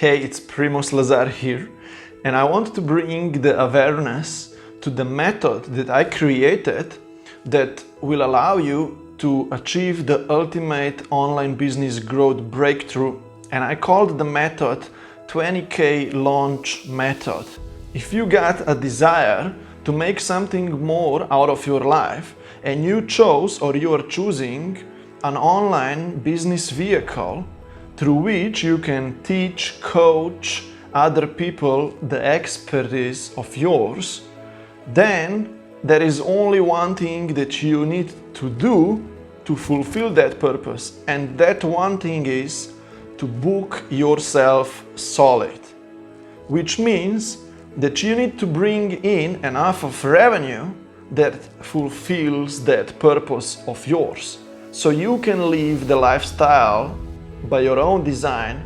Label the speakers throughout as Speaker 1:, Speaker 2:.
Speaker 1: Hey, it's Primoz Lazar here, and I want to bring the awareness to the method that I created that will allow you to achieve the ultimate online business growth breakthrough. And I called the method 20K Launch Method. If you got a desire to make something more out of your life and you chose or you are choosing an online business vehicle through which you can teach, coach other people the expertise of yours, then there is only one thing that you need to do to fulfill that purpose, and that one thing is to book yourself solid, which means that you need to bring in enough of revenue that fulfills that purpose of yours, so you can live the lifestyle by your own design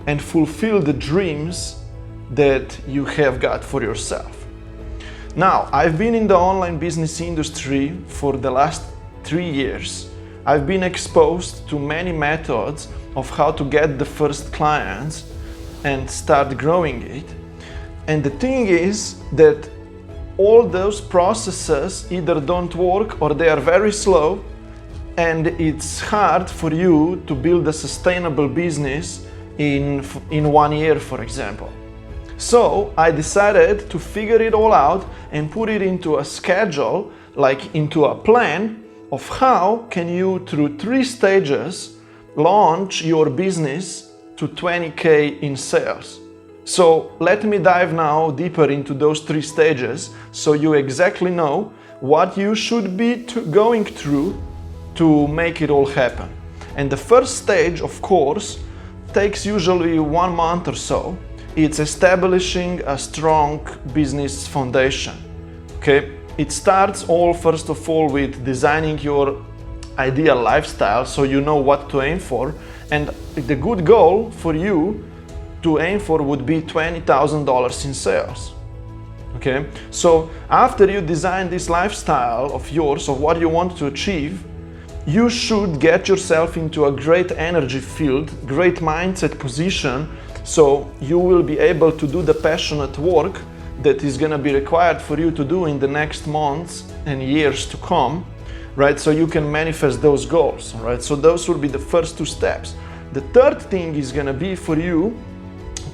Speaker 1: and fulfill the dreams that you have got for yourself. Now, I've been in the online business industry for the last 3 years. I've been exposed to many methods of how to get the first clients and start growing it. And the thing is that all those processes either don't work or they are very slow, and it's hard for you to build a sustainable business in 1 year, for example. So I decided to figure it all out and put it into a schedule, like into a plan of how can you, through 3 stages, launch your business to 20K in sales. So let me dive now deeper into those 3 stages so you exactly know what you should be going through to make it all happen. And the first stage, of course, takes usually 1 month or so. It's establishing a strong business foundation. Okay? It starts all first of all with designing your ideal lifestyle so you know what to aim for. And the good goal for you to aim for would be $20,000 in sales. Okay? So after you design this lifestyle of yours, of what you want to achieve, you should get yourself into a great energy field, great mindset position, so you will be able to do the passionate work that is going to be required for you to do in the next months and years to come, right? So you can manifest those goals, right? So those will be the first 2 steps. The third thing is going to be for you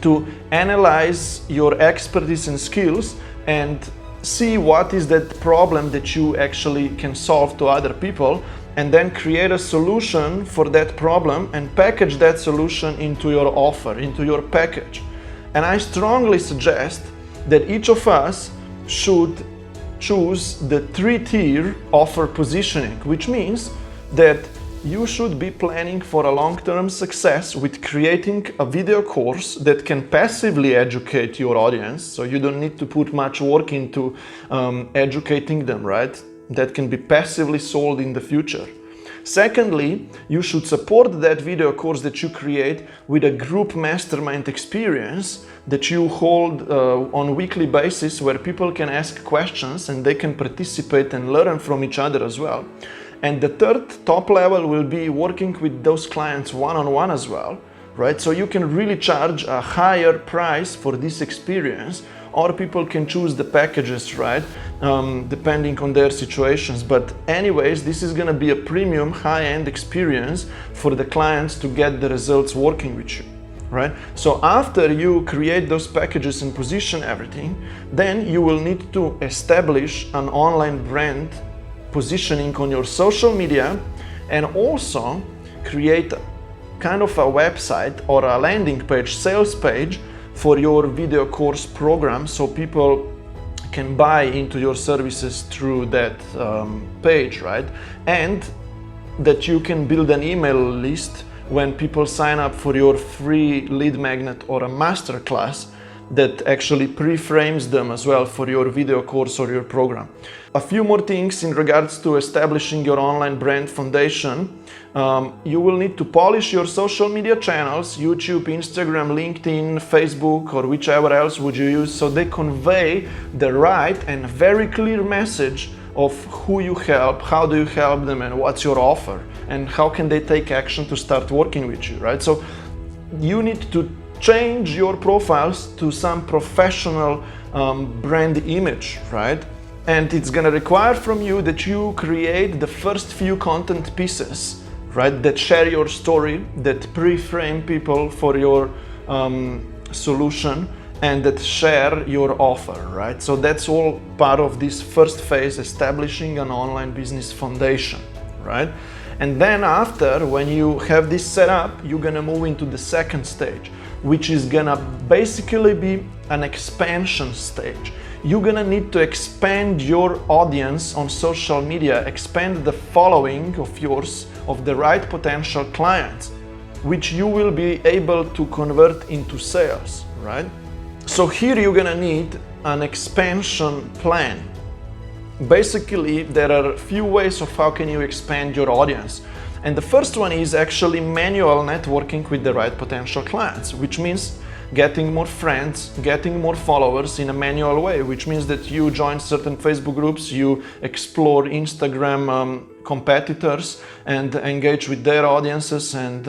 Speaker 1: to analyze your expertise and skills and see what is that problem that you actually can solve to other people, and then create a solution for that problem and package that solution into your offer, into your package. And I strongly suggest that each of us should choose the 3-tier offer positioning, which means that you should be planning for a long-term success with creating a video course that can passively educate your audience, so you don't need to put much work into educating them, right? That can be passively sold in the future. Secondly, you should support that video course that you create with a group mastermind experience that you hold on a weekly basis, where people can ask questions and they can participate and learn from each other as well. And the third top level will be working with those clients one-on-one as well, right? So you can really charge a higher price for this experience, or people can choose the packages, right? Depending on their situations. But anyways, this is gonna be a premium high-end experience for the clients to get the results working with you, right? So after you create those packages and position everything, then you will need to establish an online brand positioning on your social media, and also create kind of a website or a landing page, sales page for your video course program, so people can buy into your services through that page, right? And that you can build an email list when people sign up for your free lead magnet or a masterclass that actually pre-frames them as well for your video course or your program. A few more things in regards to establishing your online brand foundation. You will need to polish your social media channels, YouTube, Instagram, LinkedIn, Facebook, or whichever else would you use, so they convey the right and very clear message of who you help, how do you help them, and what's your offer, and how can they take action to start working with you, right? So you need to change your profiles to some professional brand image, right? And it's gonna require from you that you create the first few content pieces, right, that share your story, that pre-frame people for your solution, and that share your offer, right? So that's all part of this first phase, establishing an online business foundation, right? And then after, when you have this set up, you're gonna move into the second stage, which is gonna basically be an expansion stage. You're gonna need to expand your audience on social media, expand the following of yours, of the right potential clients, which you will be able to convert into sales, right? So here you're gonna need an expansion plan. Basically, there are a few ways of how can you expand your audience. And the first one is actually manual networking with the right potential clients, which means getting more friends, getting more followers in a manual way, which means that you join certain Facebook groups, you explore Instagram competitors and engage with their audiences, and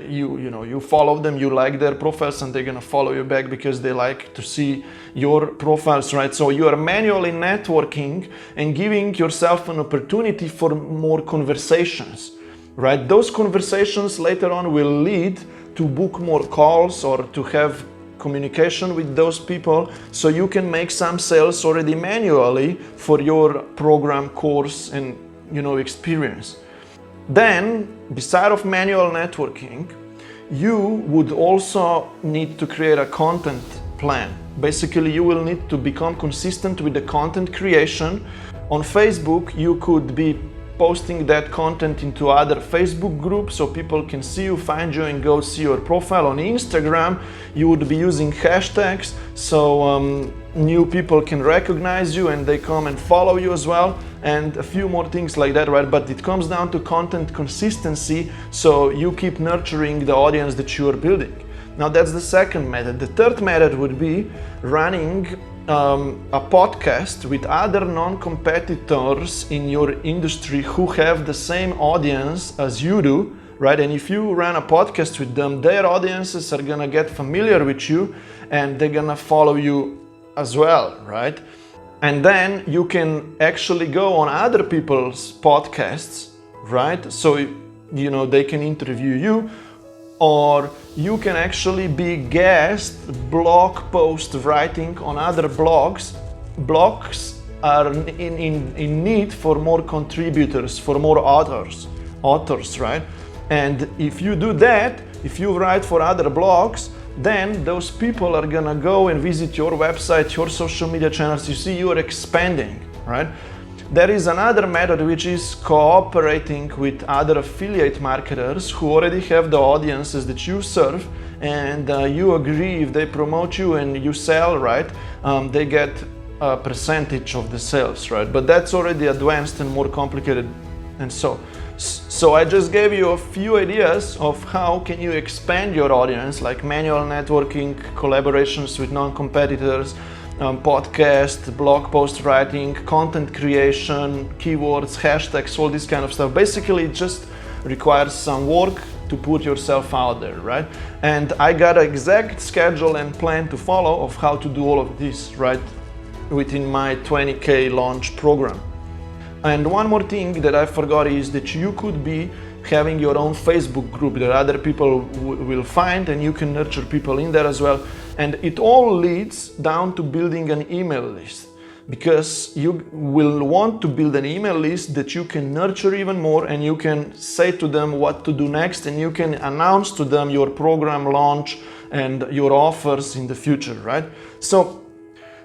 Speaker 1: you follow them, you like their profiles, and they're gonna follow you back because they like to see your profiles, right? So you are manually networking and giving yourself an opportunity for more conversations, right? Those conversations later on will lead to book more calls or to have communication with those people, so you can make some sales already manually for your program, course, and experience. Then, beside of manual networking, you would also need to create a content plan. Basically, you will need to become consistent with the content creation. On Facebook, you could be posting that content into other Facebook groups so people can see you, find you, and go see your profile. On Instagram, you would be using hashtags so new people can recognize you and they come and follow you as well, and a few more things like that, right? But it comes down to content consistency, so you keep nurturing the audience that you are building. Now that's the second method. The third method would be running a podcast with other non-competitors in your industry who have the same audience as you do, right? And if you run a podcast with them, their audiences are gonna get familiar with you and they're gonna follow you as well, right? And then you can actually go on other people's podcasts, right? So, they can interview you, or you can actually be guest blog post writing on other blogs. Blogs are in need for more contributors, for more authors, right? And if you do that, if you write for other blogs, then those people are gonna go and visit your website, your social media channels. You see, you are expanding, right? There is another method, which is cooperating with other affiliate marketers who already have the audiences that you serve, and you agree if they promote you and you sell, right? They get a percentage of the sales, right? But that's already advanced and more complicated. And so I just gave you a few ideas of how can you expand your audience, like manual networking, collaborations with non-competitors, podcast, blog post writing, content creation, keywords, hashtags, all this kind of stuff. Basically, it just requires some work to put yourself out there, right? And I got an exact schedule and plan to follow of how to do all of this, right, within my 20K launch program. And one more thing that I forgot is that you could be having your own Facebook group that other people will find, and you can nurture people in there as well. And it all leads down to building an email list, because you will want to build an email list that you can nurture even more, and you can say to them what to do next, and you can announce to them your program launch and your offers in the future, right? So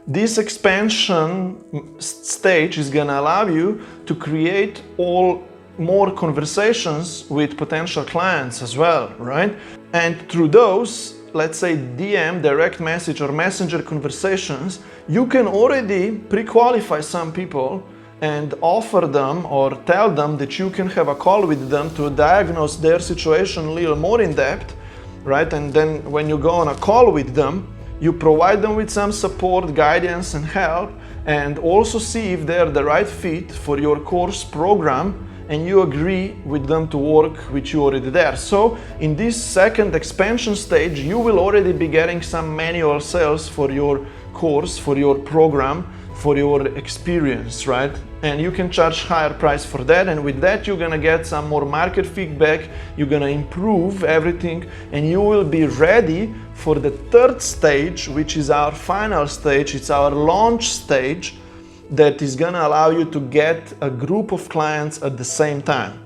Speaker 1: this expansion stage is gonna allow you to create more conversations with potential clients as well, right? And through those, let's say DM, direct message, or messenger conversations, you can already pre-qualify some people and offer them or tell them that you can have a call with them to diagnose their situation a little more in depth, right? And then when you go on a call with them, you provide them with some support, guidance, and help, and also see if they're the right fit for your course program. and you agree with them to work with you already there. So in this second expansion stage, you will already be getting some manual sales for your course, for your program, for your experience, right? And you can charge higher price for that, and with that you're gonna get some more market feedback, you're gonna improve everything, and you will be ready for the third stage, which is our final stage. It's our launch stage that is gonna allow you to get a group of clients at the same time.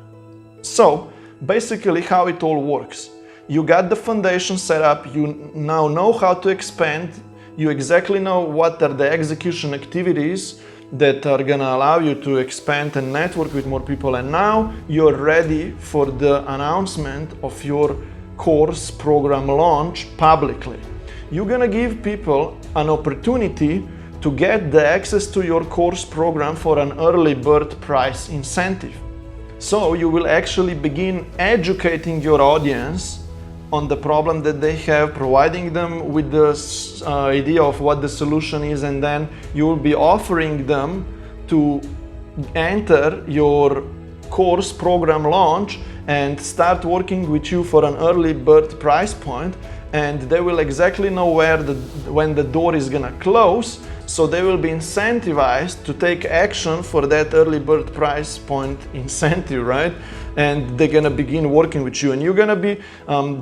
Speaker 1: So basically how it all works. You got the foundation set up, you now know how to expand, you exactly know what are the execution activities that are gonna allow you to expand and network with more people, and now you're ready for the announcement of your course program launch publicly. You're gonna give people an opportunity to get the access to your course program for an early bird price incentive. So you will actually begin educating your audience on the problem that they have, providing them with the idea of what the solution is, and then you will be offering them to enter your course program launch and start working with you for an early bird price point, and they will exactly know when the door is gonna close, so they will be incentivized to take action for that early bird price point incentive, right? And they're gonna begin working with you, and you're gonna be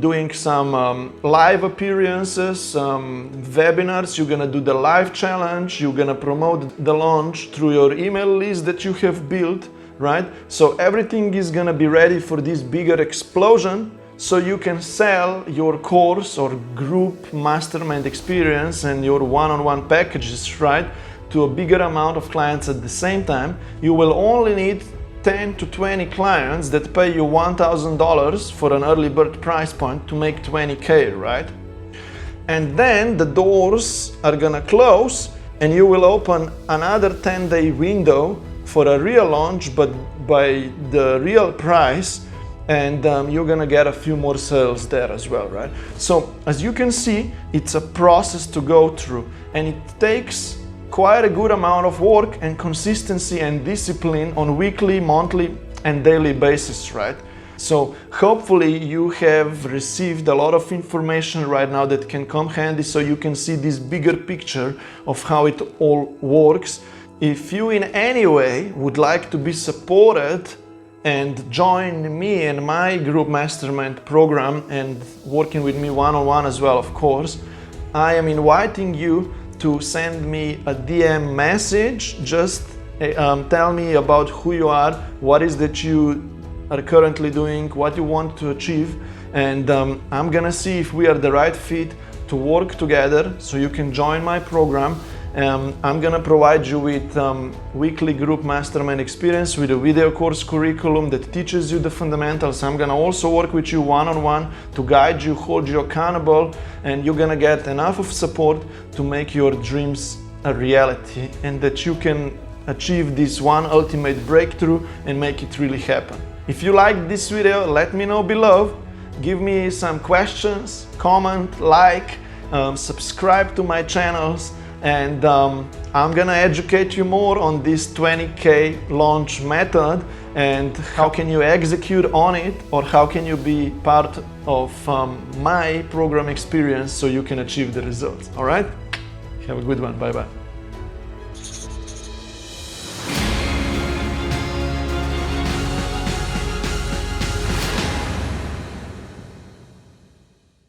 Speaker 1: doing some live appearances, webinars. You're gonna do the live challenge, you're gonna promote the launch through your email list that you have built, right? So everything is gonna be ready for this bigger explosion, so you can sell your course or group mastermind experience and your one-on-one packages, right, to a bigger amount of clients at the same time. You will only need 10 to 20 clients that pay you $1,000 for an early bird price point to make 20K, right? And then the doors are gonna close and you will open another 10-day window for a real launch, but by the real price, and you're gonna get a few more sales there as well, right? So as you can see, it's a process to go through, and it takes quite a good amount of work and consistency and discipline on weekly, monthly, and daily basis, right? So hopefully you have received a lot of information right now that can come handy, so you can see this bigger picture of how it all works. If you in any way would like to be supported and join me in my group mastermind program and working with me one-on-one as well, of course, I am inviting you to send me a DM message. Just tell me about who you are, what is that you are currently doing, what you want to achieve, and I'm gonna see if we are the right fit to work together so you can join my program. I'm gonna provide you with weekly group mastermind experience with a video course curriculum that teaches you the fundamentals. I'm gonna also work with you one-on-one to guide you, hold you accountable, and you're gonna get enough of support to make your dreams a reality, and that you can achieve this one ultimate breakthrough and make it really happen. If you liked this video, let me know below. Give me some questions, comment, like, subscribe to my channels, and I'm gonna educate you more on this 20K launch method and how can you execute on it, or how can you be part of my program experience so you can achieve the results. All right? Have a good one. Bye-bye.